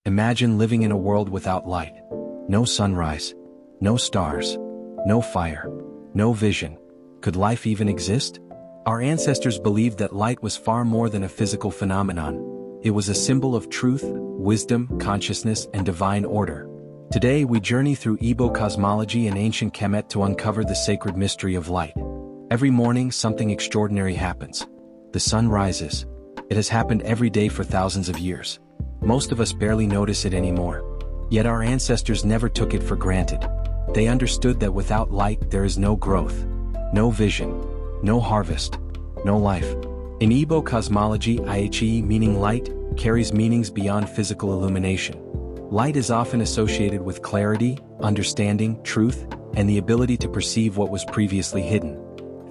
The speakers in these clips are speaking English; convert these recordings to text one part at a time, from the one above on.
Imagine living in a world without light. No sunrise, no stars, no fire, no vision. Could life even exist? Our ancestors believed that light was far more than a physical phenomenon. It was a symbol of truth, wisdom, consciousness, and divine order. Today we journey through Igbo cosmology and ancient Kemet to uncover the sacred mystery of light. Every morning something extraordinary happens. The sun rises. It has happened every day for thousands of years. Most of us barely notice it anymore. Yet our ancestors never took it for granted. They understood that without light there is no growth, no vision, no harvest, no life. In Igbo cosmology, Ie meaning light, carries meanings beyond physical illumination. Light is often associated with clarity, understanding, truth, and the ability to perceive what was previously hidden.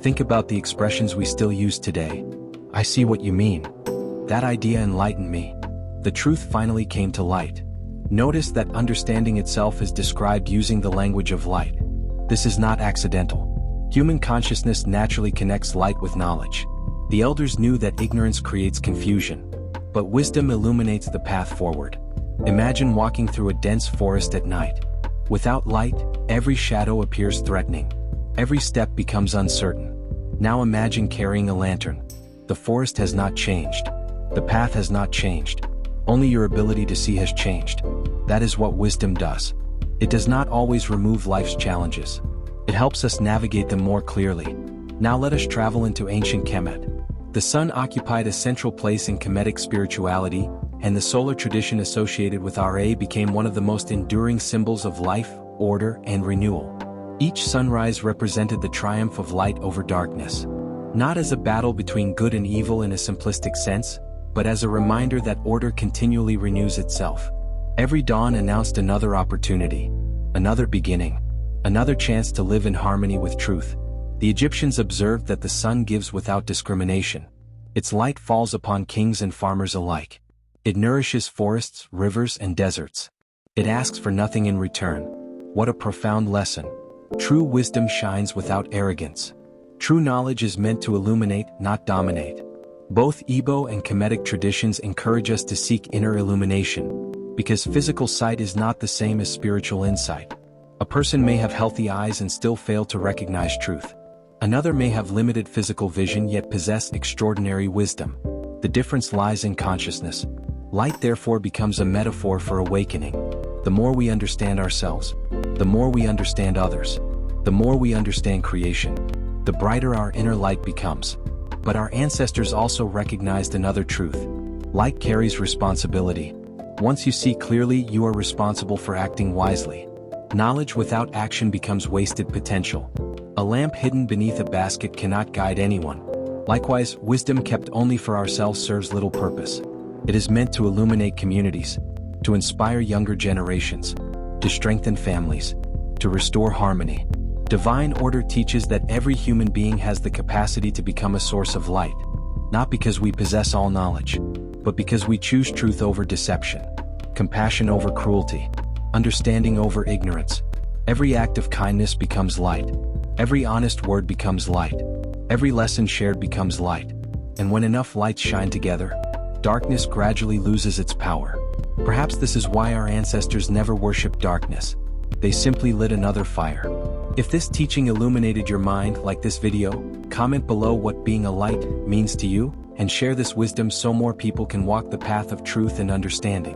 Think about the expressions we still use today. I see what you mean. That idea enlightened me. The truth finally came to light. Notice that understanding itself is described using the language of light. This is not accidental. Human consciousness naturally connects light with knowledge. The elders knew that ignorance creates confusion, but wisdom illuminates the path forward. Imagine walking through a dense forest at night. Without light, every shadow appears threatening. Every step becomes uncertain. Now imagine carrying a lantern. The forest has not changed. The path has not changed. Only your ability to see has changed. That is what wisdom does. It does not always remove life's challenges. It helps us navigate them more clearly. Now let us travel into ancient Kemet. The sun occupied a central place in Kemetic spirituality, and the solar tradition associated with Ra became one of the most enduring symbols of life, order, and renewal. Each sunrise represented the triumph of light over darkness. Not as a battle between good and evil in a simplistic sense, but as a reminder that order continually renews itself. Every dawn announced another opportunity, another beginning, another chance to live in harmony with truth. The Egyptians observed that the sun gives without discrimination. Its light falls upon kings and farmers alike. It nourishes forests, rivers, and deserts. It asks for nothing in return. What a profound lesson. True wisdom shines without arrogance. True knowledge is meant to illuminate, not dominate. Both Igbo and Kemetic traditions encourage us to seek inner illumination, because physical sight is not the same as spiritual insight. A person may have healthy eyes and still fail to recognize truth. Another may have limited physical vision yet possess extraordinary wisdom. The difference lies in consciousness. Light therefore becomes a metaphor for awakening. The more we understand ourselves, the more we understand others, the more we understand creation, the brighter our inner light becomes. But our ancestors also recognized another truth. Light carries responsibility. Once you see clearly, you are responsible for acting wisely. Knowledge without action becomes wasted potential. A lamp hidden beneath a basket cannot guide anyone. Likewise, wisdom kept only for ourselves serves little purpose. It is meant to illuminate communities, to inspire younger generations, to strengthen families, to restore harmony. Divine order teaches that every human being has the capacity to become a source of light, not because we possess all knowledge, but because we choose truth over deception, compassion over cruelty, understanding over ignorance. Every act of kindness becomes light. Every honest word becomes light. Every lesson shared becomes light. And when enough lights shine together, darkness gradually loses its power. Perhaps this is why our ancestors never worshipped darkness. They simply lit another fire. If this teaching illuminated your mind like this video, comment below what being a light means to you, and share this wisdom so more people can walk the path of truth and understanding.